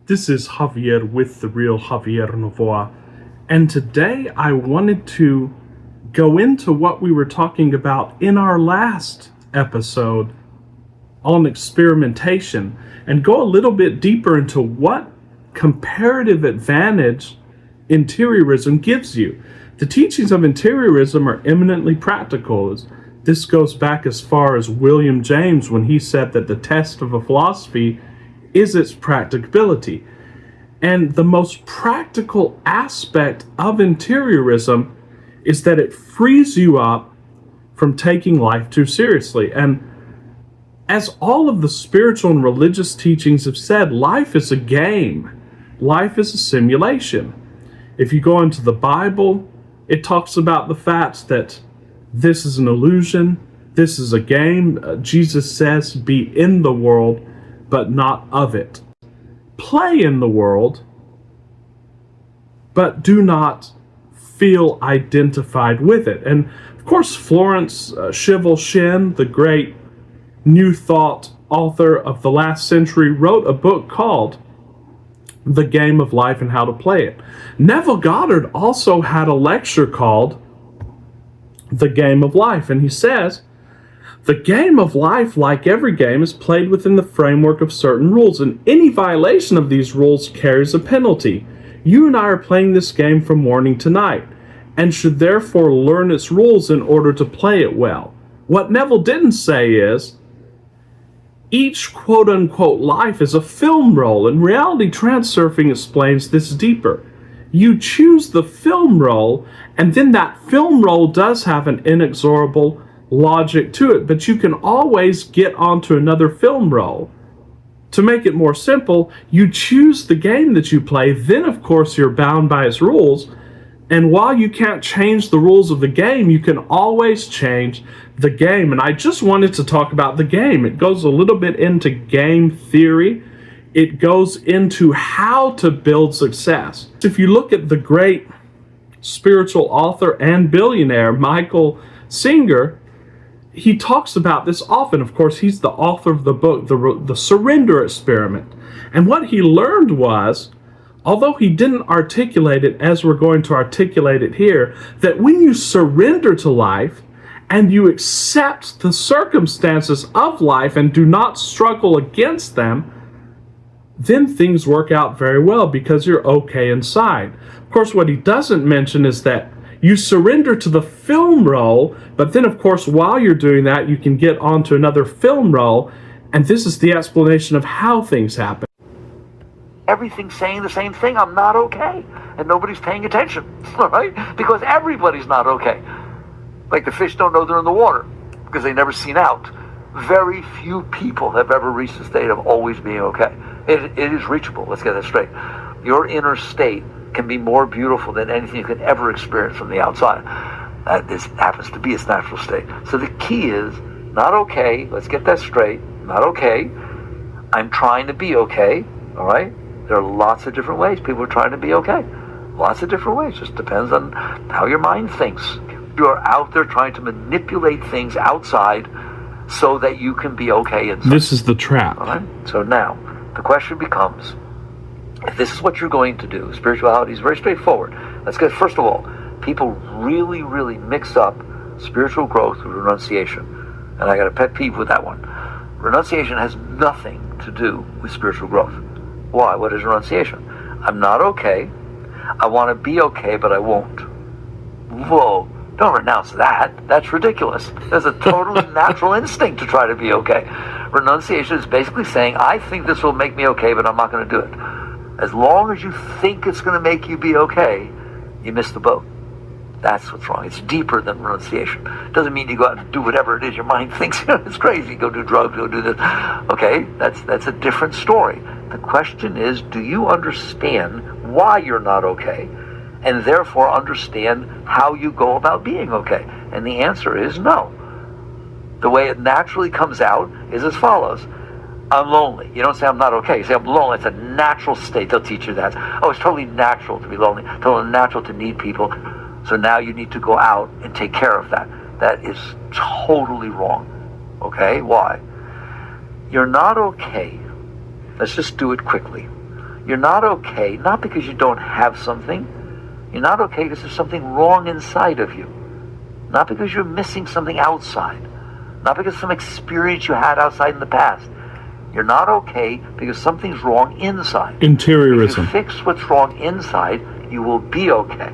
This is Javier with the Real Javier Novoa, and today I wanted to go into what we were talking about in our last episode on experimentation and go a little bit deeper into what comparative advantage interiorism gives you. The teachings of interiorism are eminently practical. This goes back as far as William James when he said that the test of a philosophy is its practicability. And the most practical aspect of interiorism is that it frees you up from taking life too seriously. And as all of the spiritual and religious teachings have said, life is a game. Life is a simulation. If you go into the Bible, it talks about the fact that this is an illusion, this is a game. Jesus says, be in the world, but not of it. Play in the world, but do not feel identified with it. And of course, Florence Schivel Shin, the great New Thought author of the last century, wrote a book called The Game of Life and How to Play It. Neville Goddard also had a lecture called The Game of Life, and he says, the game of life, like every game, is played within the framework of certain rules, and any violation of these rules carries a penalty. You and I are playing this game from morning to night, and should therefore learn its rules in order to play it well. What Neville didn't say is, each quote-unquote life is a film roll, and reality transurfing explains this deeper. You choose the film roll, and then that film roll does have an inexorable logic to it, but you can always get onto another film roll. To make it more simple, you choose the game that you play, then of course you're bound by its rules, and while you can't change the rules of the game, you can always change the game. And I just wanted to talk about the game. It goes a little bit into game theory. It goes into how to build success. If you look at the great spiritual author and billionaire Michael Singer, he talks about this often. Of course, he's the author of the book, The Surrender Experiment. And what he learned was, although he didn't articulate it as we're going to articulate it here, that when you surrender to life and you accept the circumstances of life and do not struggle against them, then things work out very well because you're okay inside. Of course, what he doesn't mention is that you surrender to the film roll, but then, of course, while you're doing that, you can get onto another film roll, and this is the explanation of how things happen. Everything's saying the same thing. I'm not okay. And nobody's paying attention, all right? Because everybody's not okay. Like the fish don't know they're in the water because they've never seen out. Very few people have ever reached the state of always being okay. It is reachable. Let's get that straight. Your inner state can be more beautiful than anything you could ever experience from the outside. This happens to be its natural state. So the key is not okay. Let's get that straight. Not okay. I'm trying to be okay. All right? There are lots of different ways people are trying to be okay. Lots of different ways. Just depends on how your mind thinks. You are out there trying to manipulate things outside so that you can be okay inside. This is the trap. All right? So now, the question becomes, if this is what you're going to do, spirituality is very straightforward. Let's get, first of all, people really, really mix up spiritual growth with renunciation. And I got a pet peeve with that one. Renunciation has nothing to do with spiritual growth. Why? What is renunciation? I'm not okay. I want to be okay, but I won't. Whoa. Don't renounce that. That's ridiculous. There's a totally natural instinct to try to be okay. Renunciation is basically saying, I think this will make me okay, but I'm not going to do it. As long as you think it's going to make you be okay, you miss the boat. That's what's wrong. It's deeper than renunciation. It doesn't mean you go out and do whatever it is your mind thinks. It's crazy. Go do drugs, go do this. Okay, that's a different story. The question is, do you understand why you're not okay? And therefore understand how you go about being okay? And the answer is no. The way it naturally comes out is as follows. I'm lonely. You don't say I'm not okay. You say I'm lonely. It's a natural state. They'll teach you that. Oh, it's totally natural to be lonely. Totally natural to need people. So now you need to go out and take care of that. That is totally wrong. Okay? Why? You're not okay. Let's just do it quickly. You're not okay, not because you don't have something. You're not okay because there's something wrong inside of you. Not because you're missing something outside. Not because of some experience you had outside in the past. You're not okay because something's wrong inside. Interiorism. If you fix what's wrong inside, you will be okay.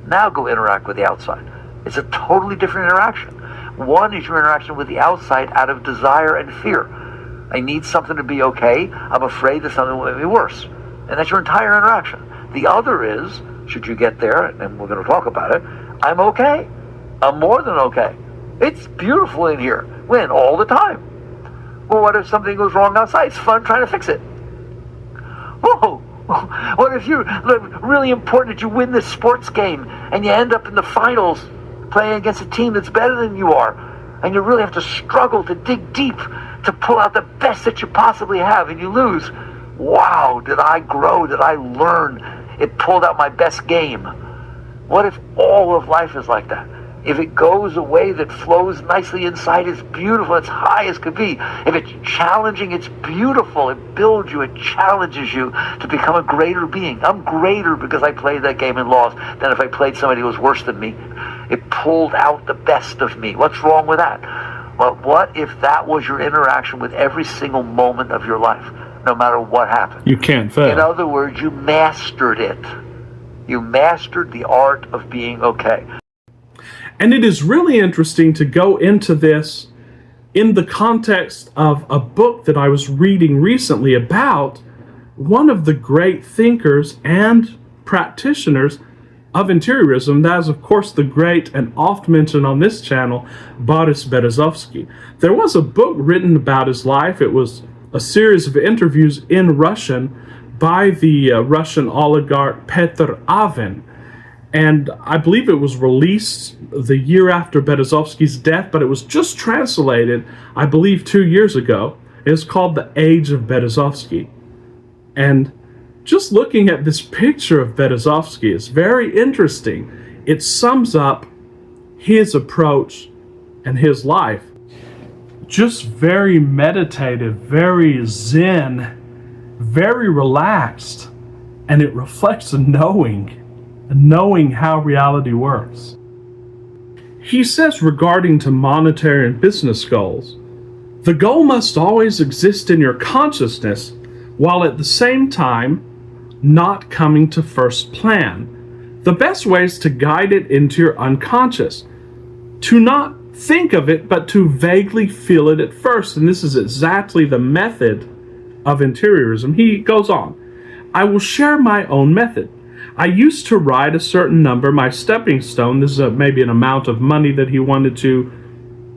Now go interact with the outside. It's a totally different interaction. One is your interaction with the outside out of desire and fear. I need something to be okay. I'm afraid that something will make me worse. And that's your entire interaction. The other is, should you get there, and we're going to talk about it, I'm okay. I'm more than okay. It's beautiful in here. When? All the time. Well, what if something goes wrong outside? It's fun trying to fix it. Whoa! What if you're really important that you win this sports game and you end up in the finals playing against a team that's better than you are, and you really have to struggle to dig deep to pull out the best that you possibly have, and you lose. Wow, did I grow? Did I learn? It pulled out my best game. What if all of life is like that? If it goes a way that flows nicely inside, it's beautiful, it's high as could be. If it's challenging, it's beautiful. It builds you, it challenges you to become a greater being. I'm greater because I played that game and lost than if I played somebody who was worse than me. It pulled out the best of me. What's wrong with that? Well, what if that was your interaction with every single moment of your life, no matter what happened? You can't fail. In other words, you mastered it. You mastered the art of being okay. And it is really interesting to go into this in the context of a book that I was reading recently about one of the great thinkers and practitioners of interiorism. That is, of course, the great and oft mentioned on this channel, Boris Berezovsky. There was a book written about his life. It was a series of interviews in Russian by the Russian oligarch Petr Avin. And I believe it was released the year after Berezovsky's death, but it was just translated, I believe, 2 years ago. It's called The Age of Berezovsky. And just looking at this picture of Berezovsky is very interesting. It sums up his approach and his life. Just very meditative, very zen, very relaxed, and it reflects a knowing how reality works. He says regarding to monetary and business goals, the goal must always exist in your consciousness while at the same time not coming to first plan. The best way is to guide it into your unconscious, to not think of it, but to vaguely feel it at first. And this is exactly the method of interiorism. He goes on, I will share my own method. I used to write a certain number, my stepping stone, this is maybe an amount of money that he wanted to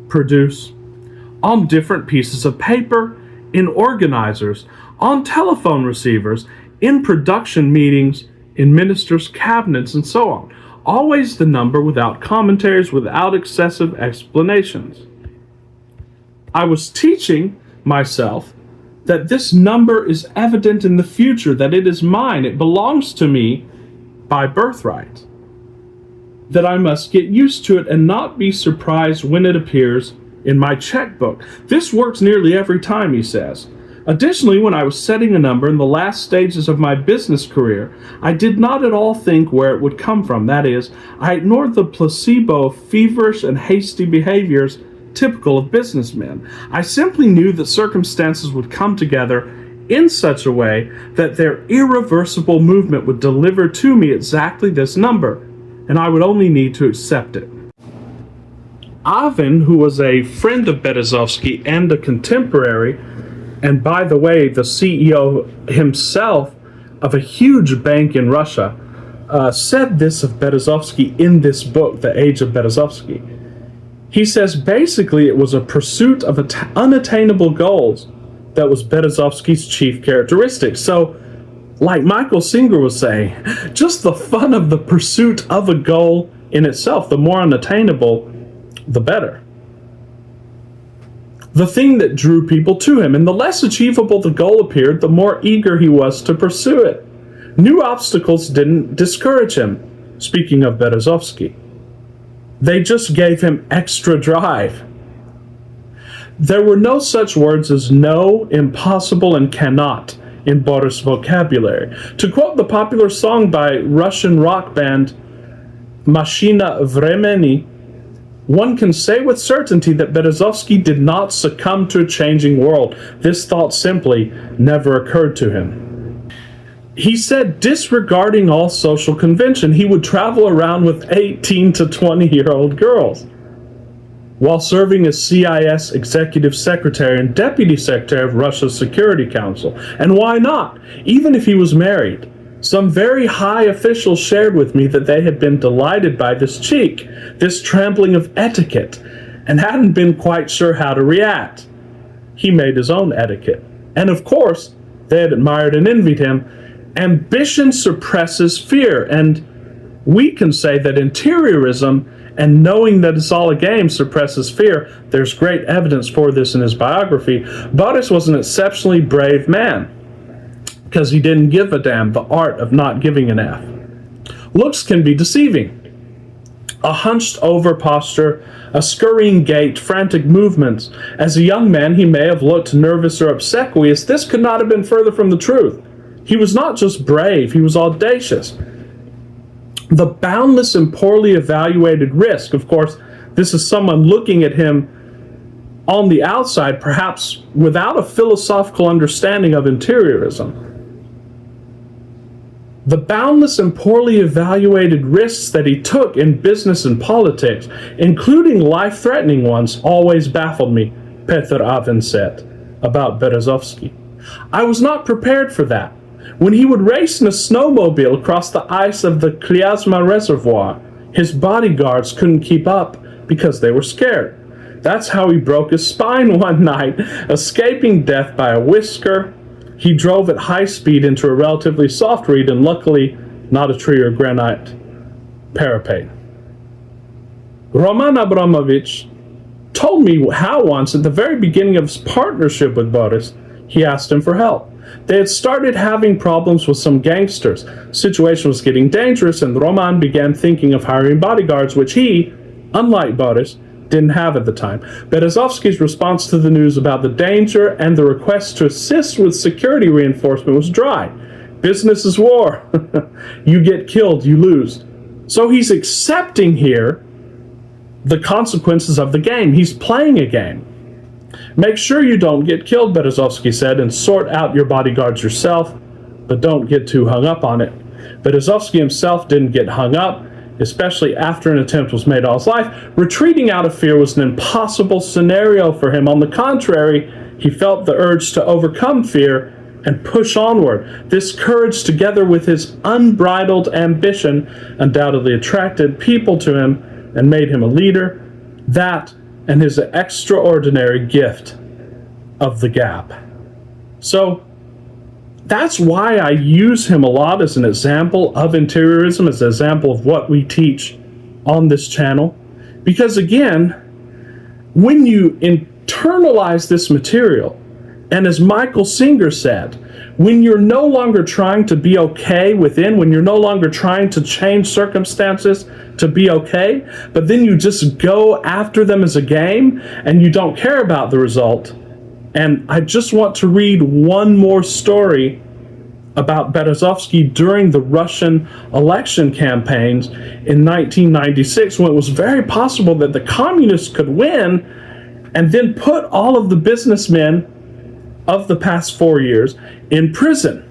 produce, on different pieces of paper, in organizers, on telephone receivers, in production meetings, in ministers' cabinets, and so on. Always the number without commentaries, without excessive explanations. I was teaching myself that this number is evident in the future, that it is mine, it belongs to me by birthright, that I must get used to it and not be surprised when it appears in my checkbook. This works nearly every time, he says. Additionally, when I was setting a number in the last stages of my business career, I did not at all think where it would come from. That is, I ignored the placebo of feverish and hasty behaviors typical of businessmen. I simply knew that circumstances would come together in such a way that their irreversible movement would deliver to me exactly this number, and I would only need to accept it. Avin, who was a friend of Berezovsky and a contemporary, and by the way, the CEO himself of a huge bank in Russia, said this of Berezovsky in this book, The Age of Berezovsky. He says basically it was a pursuit of unattainable goals that was Berezovsky's chief characteristic. So, like Michael Singer was saying, just the fun of the pursuit of a goal in itself, the more unattainable, the better. The thing that drew people to him, and the less achievable the goal appeared, the more eager he was to pursue it. New obstacles didn't discourage him, speaking of Berezovsky. They just gave him extra drive. There were no such words as no, impossible, and cannot in Boris' vocabulary. To quote the popular song by Russian rock band Mashina Vremeni, one can say with certainty that Berezovsky did not succumb to a changing world. This thought simply never occurred to him. He said, disregarding all social convention, he would travel around with 18 to 20-year-old girls. While serving as CIS Executive Secretary and Deputy Secretary of Russia's Security Council. And why not? Even if he was married. Some very high officials shared with me that they had been delighted by this cheek, this trampling of etiquette, and hadn't been quite sure how to react. He made his own etiquette. And of course, they had admired and envied him. Ambition suppresses fear, and we can say that interiorism and knowing that it's all a game suppresses fear. There's great evidence for this in his biography. Boris was an exceptionally brave man, because he didn't give a damn, the art of not giving an F. Looks can be deceiving. A hunched over posture, a scurrying gait, frantic movements. As a young man, he may have looked nervous or obsequious. This could not have been further from the truth. He was not just brave, he was audacious. The boundless and poorly evaluated risk, of course, this is someone looking at him on the outside, perhaps without a philosophical understanding of interiorism. The boundless and poorly evaluated risks that he took in business and politics, including life-threatening ones, always baffled me, Petr Avin said about Berezovsky. I was not prepared for that. When he would race in a snowmobile across the ice of the Klyazma Reservoir, his bodyguards couldn't keep up because they were scared. That's how he broke his spine one night, escaping death by a whisker. He drove at high speed into a relatively soft reed and luckily not a tree or granite parapet. Roman Abramovich told me how once at the very beginning of his partnership with Boris, he asked him for help. They had started having problems with some gangsters. The situation was getting dangerous and Roman began thinking of hiring bodyguards, which he, unlike Boris, didn't have at the time. Berezovsky's response to the news about the danger and the request to assist with security reinforcement was dry. Business is war. You get killed, you lose. So he's accepting here the consequences of the game. He's playing a game. Make sure you don't get killed, Berezovsky said, and sort out your bodyguards yourself, but don't get too hung up on it. Berezovsky himself didn't get hung up, especially after an attempt was made on his life. Retreating out of fear was an impossible scenario for him. On the contrary, he felt the urge to overcome fear and push onward. This courage, together with his unbridled ambition, undoubtedly attracted people to him and made him a leader. That and his extraordinary gift of the gap. So that's why I use him a lot as an example of interiorism, as an example of what we teach on this channel. Because again, when you internalize this material, and as Michael Singer said, when you're no longer trying to be okay within, when you're no longer trying to change circumstances to be okay, but then you just go after them as a game and you don't care about the result. And I just want to read one more story about Berezovsky during the Russian election campaigns in 1996, when it was very possible that the communists could win and then put all of the businessmen of the past 4 years in prison.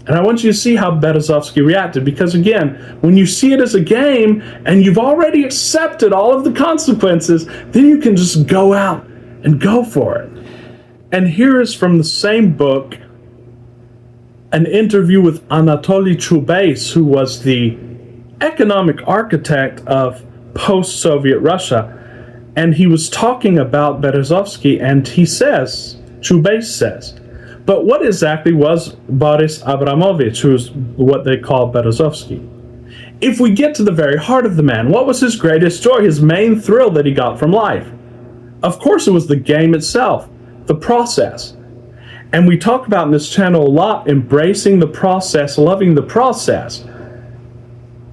And I want you to see how Berezovsky reacted, because again, when you see it as a game and you've already accepted all of the consequences, then you can just go out and go for it. And here is from the same book, an interview with Anatoly Chubais, who was the economic architect of post-Soviet Russia. And he was talking about Berezovsky, and he says, Chubais says, but what exactly was Boris Abramovich, who's what they call Berezovsky? If we get to the very heart of the man, what was his greatest joy, his main thrill that he got from life? Of course it was the game itself, the process. And we talk about in this channel a lot, embracing the process, loving the process.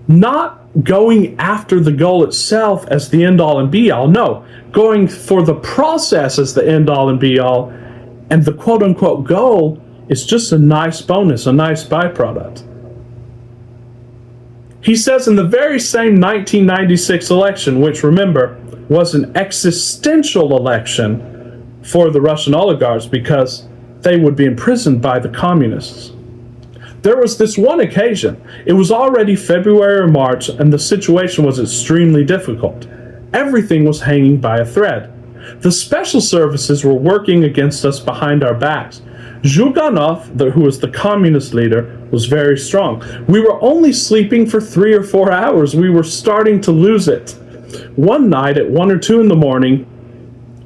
Not going after the goal itself as the end-all and be-all. No, going for the process as the end-all and be-all. And the quote-unquote goal is just a nice bonus, a nice byproduct. He says in the very same 1996 election, which remember was an existential election for the Russian oligarchs because they would be imprisoned by the communists. There was this one occasion. It was already February or March, and the situation was extremely difficult. Everything was hanging by a thread. The special services were working against us behind our backs. Zhuganov, who was the communist leader, was very strong. We were only sleeping for 3 or 4 hours. We were starting to lose it. One night at 1 or 2 in the morning,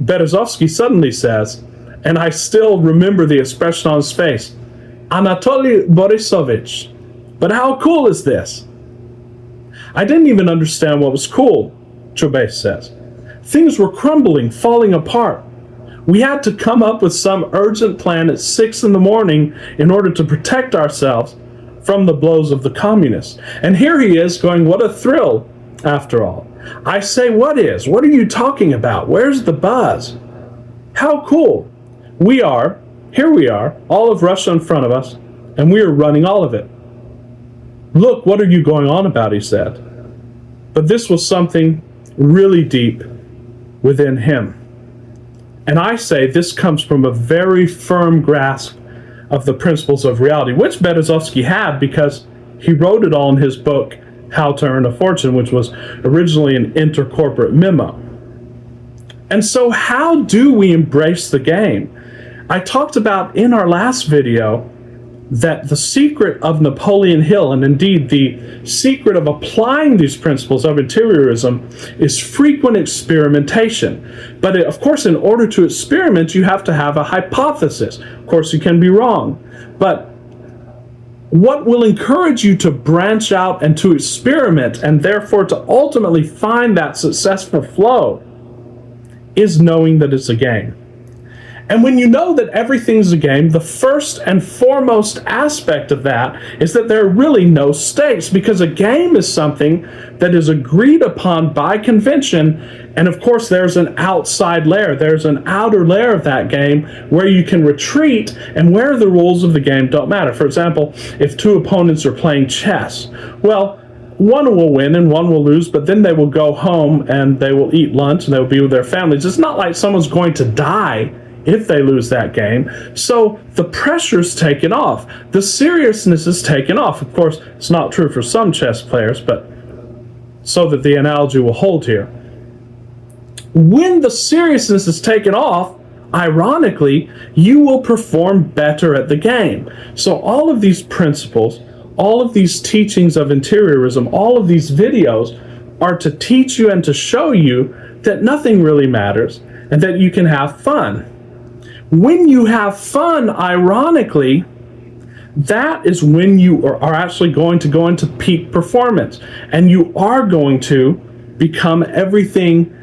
Berezovsky suddenly says, and I still remember the expression on his face, "Anatoly Borisovich, but how cool is this?" I didn't even understand what was cool, Chubais says. Things were crumbling, falling apart. We had to come up with some urgent plan at 6 in the morning in order to protect ourselves from the blows of the communists. And here he is going, what a thrill, after all. I say, what is? What are you talking about? Where's the buzz? How cool. Here we are, all of Russia in front of us, and we are running all of it. Look, what are you going on about, he said. But this was something really deep within him. And I say this comes from a very firm grasp of the principles of reality, which Berezovsky had because he wrote it all in his book, How to Earn a Fortune, which was originally an intercorporate memo. And so how do we embrace the game? I talked about in our last video that the secret of Napoleon Hill, and indeed the secret of applying these principles of interiorism, is frequent experimentation. But of course, in order to experiment, you have to have a hypothesis. Of course, you can be wrong. But what will encourage you to branch out and to experiment, and therefore to ultimately find that successful flow, is knowing that it's a game. And when you know that everything's a game, the first and foremost aspect of that is that there are really no stakes, because a game is something that is agreed upon by convention. And of course, there's an outside layer. There's an outer layer of that game where you can retreat and where the rules of the game don't matter. For example, if two opponents are playing chess, well, one will win and one will lose, but then they will go home and they will eat lunch and they will be with their families. It's not like someone's going to die if they lose that game. So the pressure's taken off. The seriousness is taken off. Of course, it's not true for some chess players, but so that the analogy will hold here. When the seriousness is taken off, ironically, you will perform better at the game. So all of these principles, all of these teachings of interiorism, all of these videos are to teach you and to show you that nothing really matters and that you can have fun. When you have fun, ironically, that is when you are actually going to go into peak performance, and you are going to become everything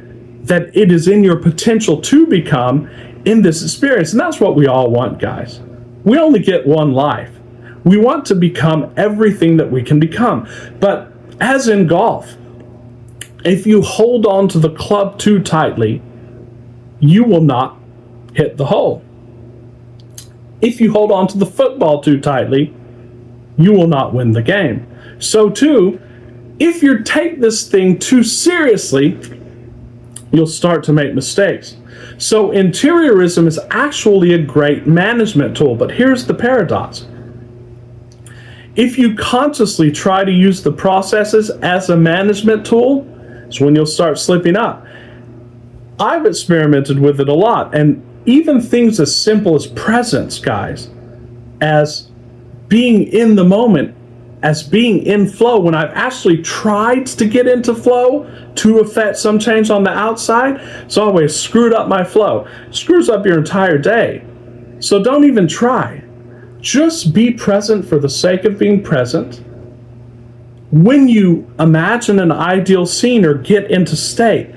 that it is in your potential to become in this experience. And that's what we all want, guys. We only get one life. We want to become everything that we can become. But as in golf, if you hold on to the club too tightly, you will not hit the hole. If you hold on to the football too tightly, you will not win the game. So too, if you take this thing too seriously, you'll start to make mistakes. So interiorism is actually a great management tool, but here's the paradox. If you consciously try to use the processes as a management tool, it's when you'll start slipping up. I've experimented with it a lot, and even things as simple as presence, guys, as being in the moment, as being in flow, when I've actually tried to get into flow to affect some change on the outside, it's always screwed up my flow. It screws up your entire day. So don't even try. Just be present for the sake of being present. When you imagine an ideal scene or get into state,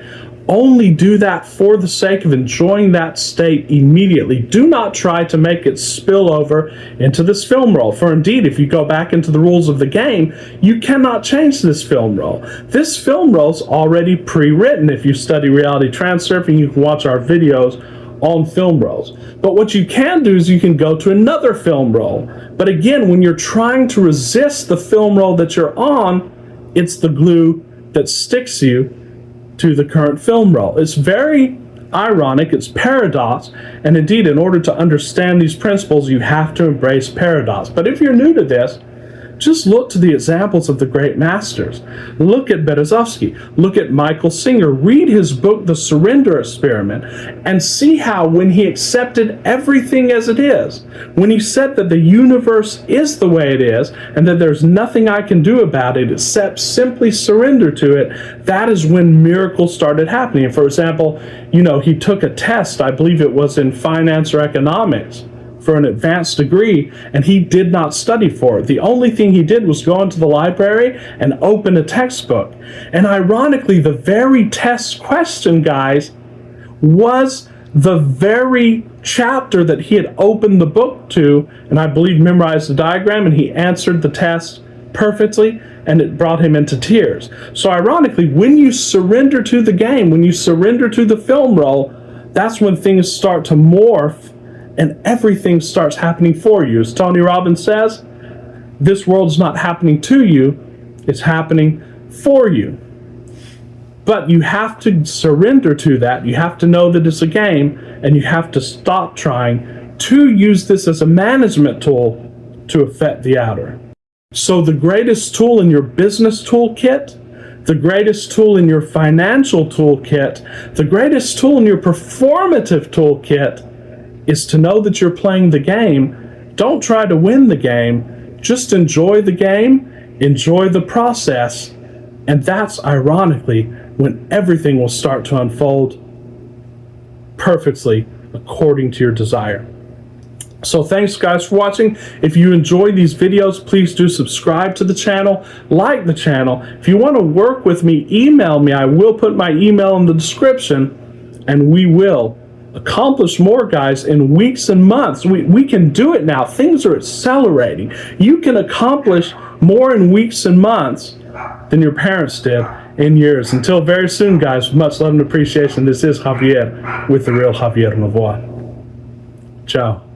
only do that for the sake of enjoying that state immediately. Do not try to make it spill over into this film roll. For indeed, if you go back into the rules of the game, you cannot change this film roll. This film roll is already pre-written. If you study reality transurfing, you can watch our videos on film rolls. But what you can do is you can go to another film roll. But again, when you're trying to resist the film roll that you're on, it's the glue that sticks you to the current film roll. It's very ironic, it's paradox, and indeed, in order to understand these principles, you have to embrace paradox. But if you're new to this, just look to the examples of the great masters. Look at Berezovsky. Look at Michael Singer. Read his book, The Surrender Experiment, and see how when he accepted everything as it is, when he said that the universe is the way it is, and that there's nothing I can do about it except simply surrender to it, that is when miracles started happening. For example, he took a test, I believe it was in finance or economics, for an advanced degree, and he did not study for it. The only thing he did was go into the library and open a textbook. And ironically, the very test question, guys, was the very chapter that he had opened the book to, and I believe memorized the diagram, and he answered the test perfectly, and it brought him into tears. So ironically, when you surrender to the game, when you surrender to the film roll, that's when things start to morph and everything starts happening for you. As Tony Robbins says, this world's not happening to you, it's happening for you. But you have to surrender to that. You have to know that it's a game, and you have to stop trying to use this as a management tool to affect the outer. So the greatest tool in your business toolkit, the greatest tool in your financial toolkit, the greatest tool in your performative toolkit is to know that you're playing the game. Don't try to win the game. Just enjoy the game, enjoy the process, and that's ironically when everything will start to unfold perfectly according to your desire. So thanks guys for watching. If you enjoy these videos, please do subscribe to the channel, like the channel. If you want to work with me, email me. I will put my email in the description, and we will accomplish more, guys, in weeks and months. We can do it now. Things are accelerating. You can accomplish more in weeks and months than your parents did in years. Until very soon, guys, with much love and appreciation, this is Javier with The Real Javier Lavoie. Ciao.